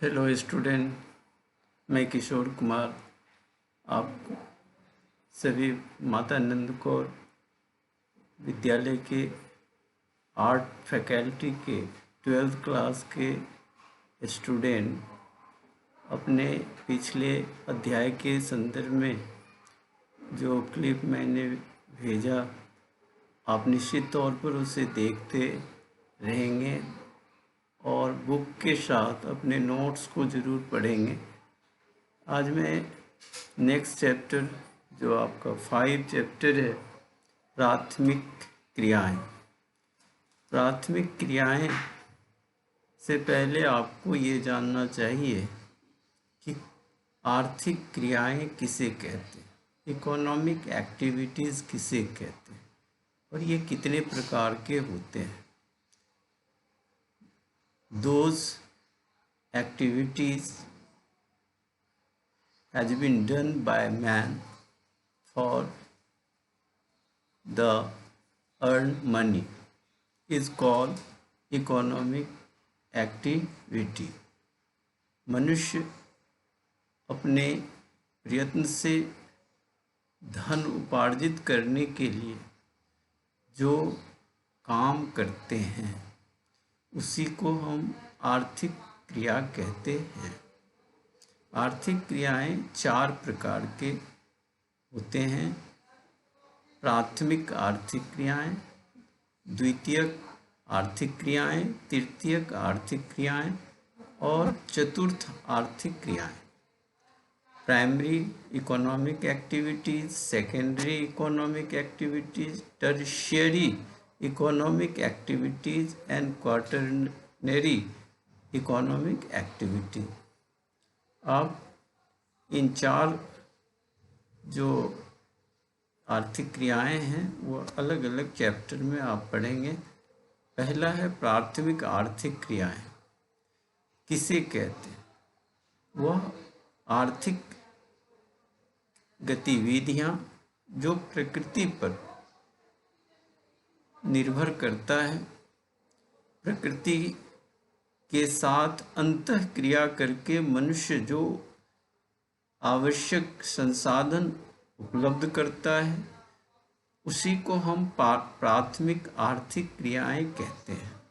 Hello student, मैं किशोर कुमार आप सभी माता नंद कौर विद्यालय के आर्ट फैकल्टी के 12th क्लास के स्टूडेंट अपने पिछले अध्याय के संदर्भ में जो क्लिप मैंने भेजा आप निश्चित तौर पर उसे देखते रहेंगे और बुक के साथ अपने नोट्स को ज़रूर पढ़ेंगे। आज मैं नेक्स्ट चैप्टर जो आपका 5 चैप्टर है प्राथमिक क्रियाएं। प्राथमिक क्रियाएं से पहले आपको ये जानना चाहिए कि आर्थिक क्रियाएं किसे कहते हैं, इकोनॉमिक एक्टिविटीज़ किसे कहते हैं और ये कितने प्रकार के होते हैं। Those activities has been done by man for the earned money is called economic activity। मनुष्य अपने प्रयत्न से धन उपार्जित करने के लिए जो काम करते हैं उसी को हम आर्थिक क्रिया कहते हैं। आर्थिक क्रियाएं 4 प्रकार के होते हैं। प्राथमिक आर्थिक क्रियाएं, द्वितीयक आर्थिक क्रियाएं, तृतीयक आर्थिक क्रियाएं और चतुर्थ आर्थिक क्रियाएं। Primary economic activities, secondary economic activities, tertiary economic activities and quaternary economic activity. अब इन 4 जो आर्थिक क्रियाएं हैं वो अलग अलग चैप्टर में आप पढ़ेंगे। पहला है प्राथमिक आर्थिक क्रियाएं किसे कहते हैं। वह आर्थिक गतिविधियां जो प्रकृति पर निर्भर करता है, प्रकृति के साथ अंतः क्रिया करके मनुष्य जो आवश्यक संसाधन उपलब्ध करता है उसी को हम प्राथमिक आर्थिक क्रियाएं कहते हैं।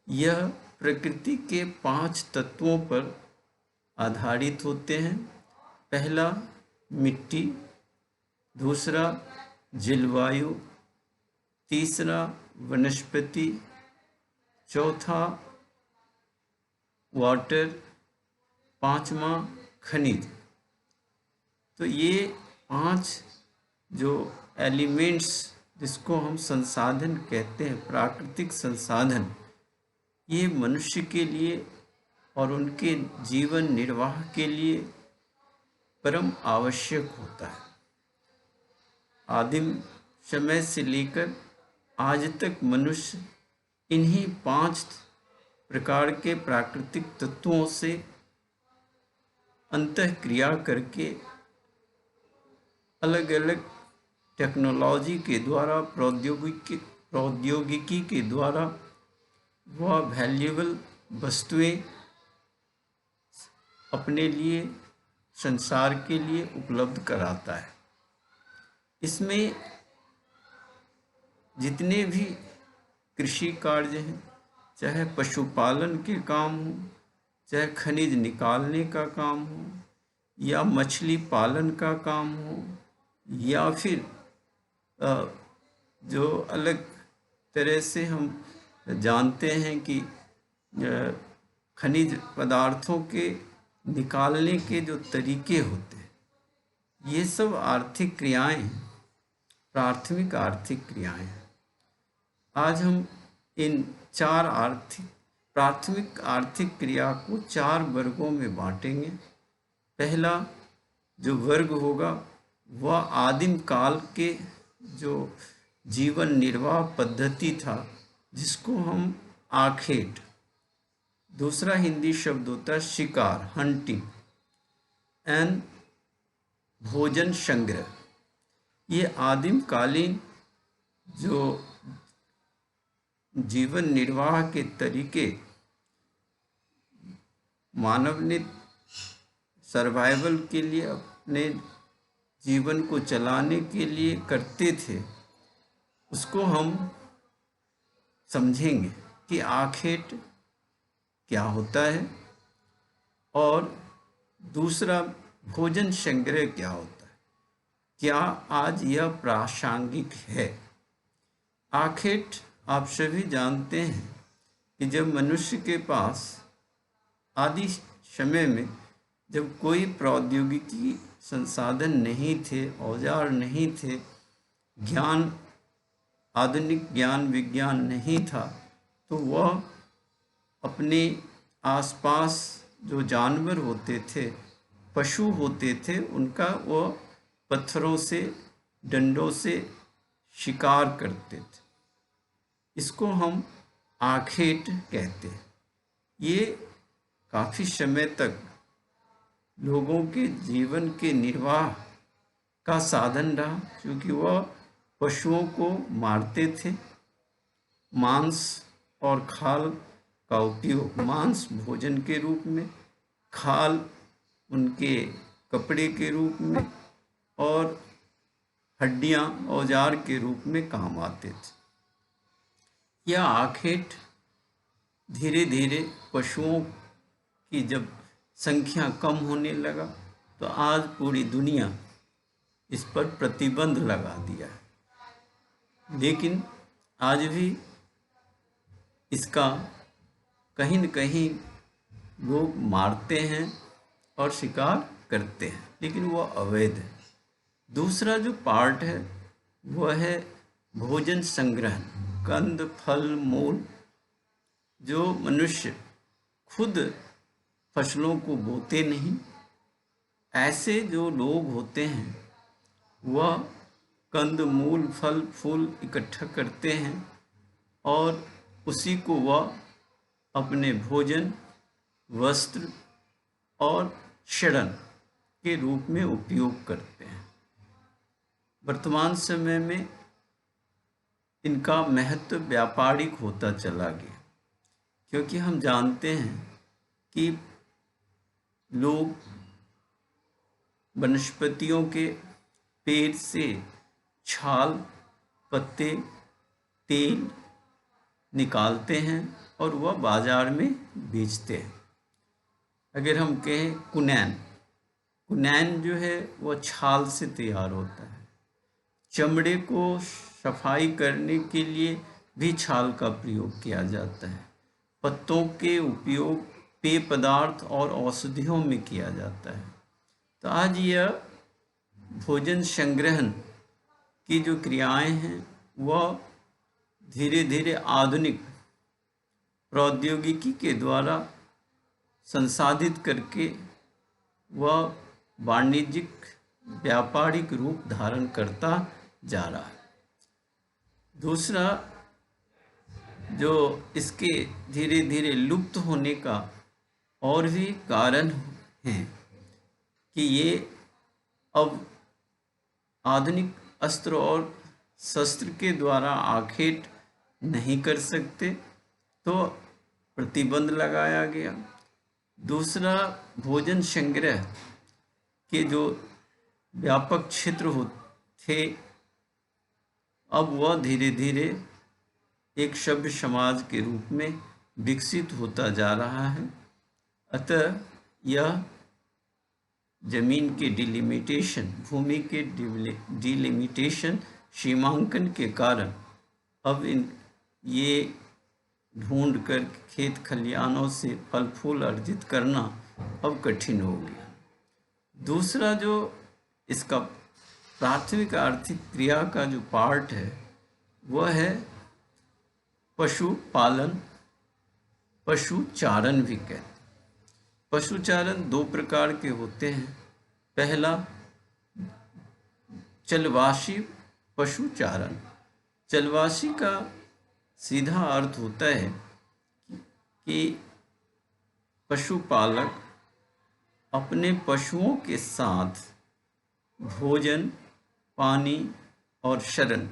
यह प्रकृति के 5 तत्वों पर आधारित होते हैं। पहला मिट्टी, दूसरा जलवायु, तीसरा वनस्पति, चौथा वाटर, 5वां खनिज। तो ये 5 जो एलिमेंट्स जिसको हम संसाधन कहते हैं, प्राकृतिक संसाधन, ये मनुष्य के लिए और उनके जीवन निर्वाह के लिए परम आवश्यक होता है। आदिम समय से लेकर आज तक मनुष्य इन्हीं 5 प्रकार के प्राकृतिक तत्वों से अंतः क्रिया करके अलग अलग टेक्नोलॉजी के द्वारा, प्रौद्योगिकी के द्वारा वह वैल्यूएबल वस्तुएं अपने लिए, संसार के लिए उपलब्ध कराता है। इसमें जितने भी कृषि कार्य हैं, चाहे पशुपालन के काम हो, चाहे खनिज निकालने का काम हो, या मछली पालन का काम हो, या फिर जो अलग तरह से हम जानते हैं कि खनिज पदार्थों के निकालने के जो तरीके होते हैं, ये सब आर्थिक क्रियाएं, प्राथमिक आर्थिक क्रियाएं। आज हम इन 4 प्राथमिक आर्थिक क्रिया को 4 वर्गों में बांटेंगे। पहला जो वर्ग होगा वह आदिम काल के जो जीवन निर्वाह पद्धति था जिसको हम आखेट, दूसरा हिंदी शब्द होता है शिकार, हंटिंग एंड भोजन संग्रह। ये आदिम कालीन जो जीवन निर्वाह के तरीके मानव ने सर्वाइवल के लिए, अपने जीवन को चलाने के लिए करते थे, उसको हम समझेंगे कि आखिर क्या होता है, और दूसरा भोजन संग्रह क्या होता है, क्या आज यह प्रासंगिक है। आखिर आप सभी जानते हैं कि जब मनुष्य के पास आदि समय में जब कोई प्रौद्योगिकी संसाधन नहीं थे, औजार नहीं थे, ज्ञान, आधुनिक ज्ञान विज्ञान नहीं था, तो वह अपने आसपास जो जानवर होते थे, पशु होते थे, उनका वह पत्थरों से, डंडों से शिकार करते थे। इसको हम आखेट कहते हैं। ये काफ़ी समय तक लोगों के जीवन के निर्वाह का साधन रहा, क्योंकि वह पशुओं को मारते थे। मांस और खाल का उपयोग, मांस भोजन के रूप में, खाल उनके कपड़े के रूप में, और हड्डियां औजार के रूप में काम आते थे। यह आखेट धीरे धीरे पशुओं की जब संख्या कम होने लगा, तो आज पूरी दुनिया इस पर प्रतिबंध लगा दिया है। लेकिन आज भी इसका कहीं न कहीं लोग मारते हैं और शिकार करते हैं, लेकिन वह अवैध है। दूसरा जो पार्ट है वह है भोजन संग्रहण, कंद, फल, मूल। जो मनुष्य खुद फसलों को बोते नहीं, ऐसे जो लोग होते हैं वह कंद, मूल, फल, फूल इकट्ठा करते हैं और उसी को वह अपने भोजन, वस्त्र और शरण के रूप में उपयोग करते हैं। वर्तमान समय में इनका महत्व व्यापारिक होता चला गया, क्योंकि हम जानते हैं कि लोग वनस्पतियों के पेड़ से छाल, पत्ते, तेल निकालते हैं और वह बाजार में बेचते हैं। अगर हम कहें कुनैन, कुनैन जो है वह छाल से तैयार होता है। चमड़े को सफाई करने के लिए भी छाल का प्रयोग किया जाता है। पत्तों के उपयोग पेय पदार्थ और औषधियों में किया जाता है। तो आज यह भोजन संग्रहण की जो क्रियाएं हैं वह धीरे धीरे आधुनिक प्रौद्योगिकी के द्वारा संसाधित करके वह वाणिज्यिक व्यापारिक रूप धारण करता जा रहा है। दूसरा जो इसके धीरे धीरे लुप्त होने का और भी कारण है कि ये अब आधुनिक अस्त्र और शस्त्र के द्वारा आखेट नहीं कर सकते, तो प्रतिबंध लगाया गया। दूसरा, भोजन संग्रह के जो व्यापक क्षेत्र थे, अब वह धीरे धीरे एक सभ्य समाज के रूप में विकसित होता जा रहा है। अतः यह जमीन के डिलिमिटेशन, भूमि के डिलिमिटेशन, सीमांकन के कारण अब ये ढूंढ कर खेत खलिहानों से फल फूल अर्जित करना अब कठिन हो गया। दूसरा जो इसका प्राथमिक आर्थिक क्रिया का जो पार्ट है वह है पशुपालन, पशुचारण भी कहते हैं। पशुचारण दो प्रकार के होते हैं। पहला, चलवासी पशुचारण। चलवासी का सीधा अर्थ होता है कि पशुपालक अपने पशुओं के साथ भोजन, पानी और शरण,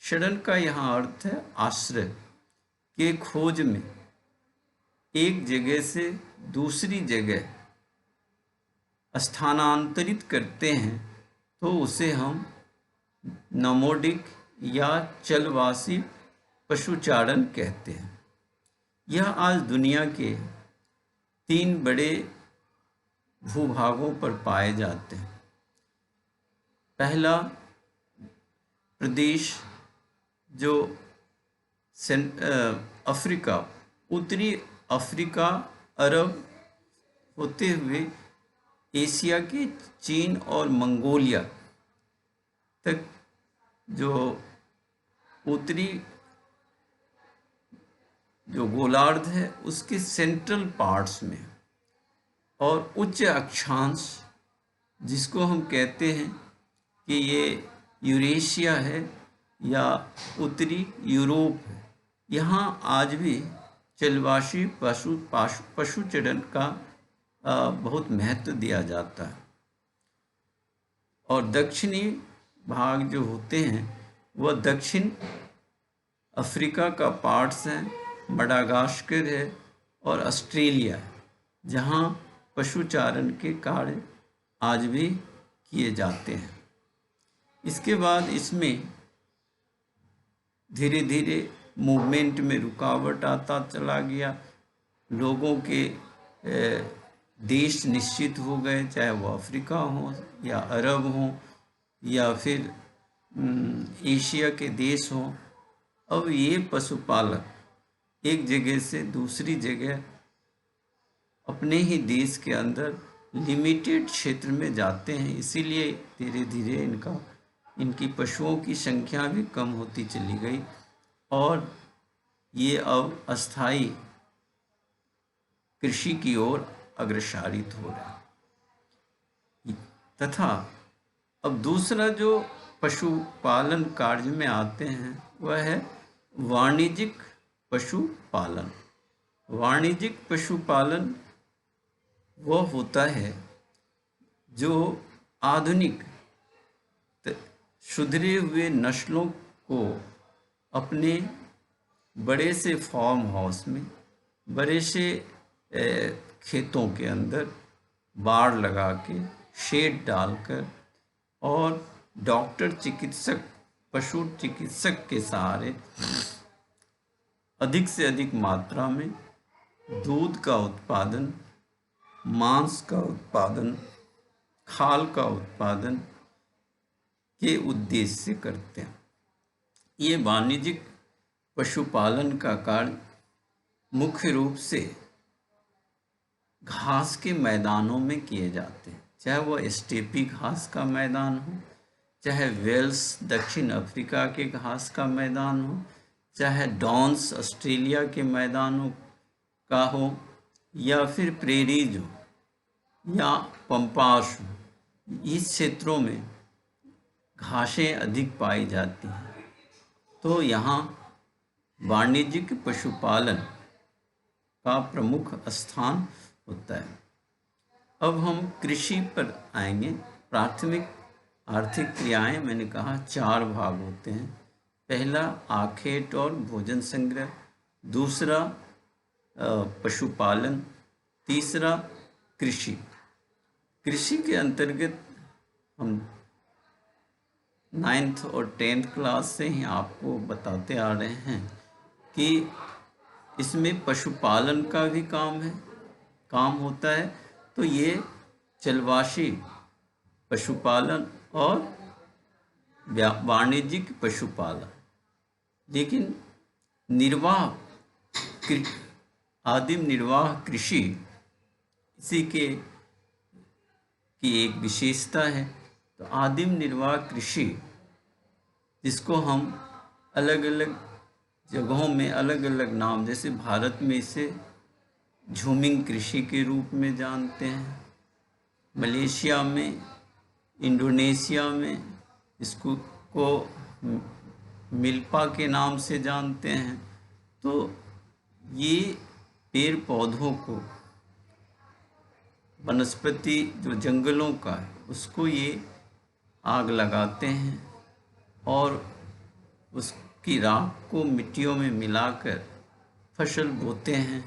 शरण का यहाँ अर्थ है आश्रय, के खोज में एक जगह से दूसरी जगह स्थानांतरित करते हैं तो उसे हम नोमैडिक या चलवासी पशुचारण कहते हैं। यह आज दुनिया के 3 बड़े भूभागों पर पाए जाते हैं। पहला प्रदेश जो अफ्रीका, उत्तरी अफ्रीका, अरब होते हुए एशिया के चीन और मंगोलिया तक, जो उत्तरी जो गोलार्ध है उसके सेंट्रल पार्ट्स में, और उच्च अक्षांश जिसको हम कहते हैं कि ये यूरेशिया है या उत्तरी यूरोप है, यहाँ आज भी चलवासी पशुचरण का बहुत महत्व दिया जाता है। और दक्षिणी भाग जो होते हैं वह दक्षिण अफ्रीका का पार्ट्स हैं, मडागास्कर है और ऑस्ट्रेलिया है, जहाँ पशुचारण के कार्य आज भी किए जाते हैं। इसके बाद इसमें धीरे धीरे मूवमेंट में रुकावट आता चला गया। लोगों के देश निश्चित हो गए, चाहे वो अफ्रीका हो या अरब हो या फिर एशिया के देश हों। अब ये पशुपालक एक जगह से दूसरी जगह अपने ही देश के अंदर लिमिटेड क्षेत्र में जाते हैं, इसीलिए धीरे धीरे इनकी पशुओं की संख्या भी कम होती चली गई और ये अब अस्थायी कृषि की ओर अग्रसारित हो रहा है। तथा अब दूसरा जो पशुपालन कार्य में आते हैं वह है वाणिज्यिक पशुपालन। वाणिज्यिक पशुपालन वह होता है जो आधुनिक सुधरे हुए नस्लों को अपने बड़े से फार्म हाउस में, बड़े से खेतों के अंदर बाड़ लगा के, शेड डालकर और डॉक्टर चिकित्सक, पशु चिकित्सक के सहारे अधिक से अधिक मात्रा में दूध का उत्पादन, मांस का उत्पादन, खाल का उत्पादन के उद्देश्य से करते हैं। ये वाणिज्यिक पशुपालन का कार्य मुख्य रूप से घास के मैदानों में किए जाते हैं, चाहे वह स्टेपी घास का मैदान हो, चाहे वेल्स दक्षिण अफ्रीका के घास का मैदान हो, चाहे डॉन्स ऑस्ट्रेलिया के मैदानों का हो, या फिर प्रेरीज हो या पंपास हो। इस क्षेत्रों में घासें अधिक पाई जाती हैं, तो यहाँ वाणिज्यिक पशुपालन का प्रमुख स्थान होता है। अब हम कृषि पर आएंगे। प्राथमिक आर्थिक क्रियाएं, मैंने कहा 4 भाग होते हैं। पहला आखेट और भोजन संग्रह, दूसरा पशुपालन, तीसरा कृषि। कृषि के अंतर्गत हम 9th और 10th क्लास से ही आपको बताते आ रहे हैं कि इसमें पशुपालन का भी काम होता है। तो ये चलवासी पशुपालन और वाणिज्यिक पशुपालन, लेकिन आदिम निर्वाह कृषि इसी की एक विशेषता है। तो आदिम निर्वाह कृषि, जिसको हम अलग अलग जगहों में अलग अलग नाम, जैसे भारत में इसे झूमिंग कृषि के रूप में जानते हैं, मलेशिया में, इंडोनेशिया में इसको मिल्पा के नाम से जानते हैं। तो ये पेड़ पौधों को, वनस्पति जो जंगलों का है उसको ये आग लगाते हैं और उसकी राख को मिट्टियों में मिलाकर फसल बोते हैं।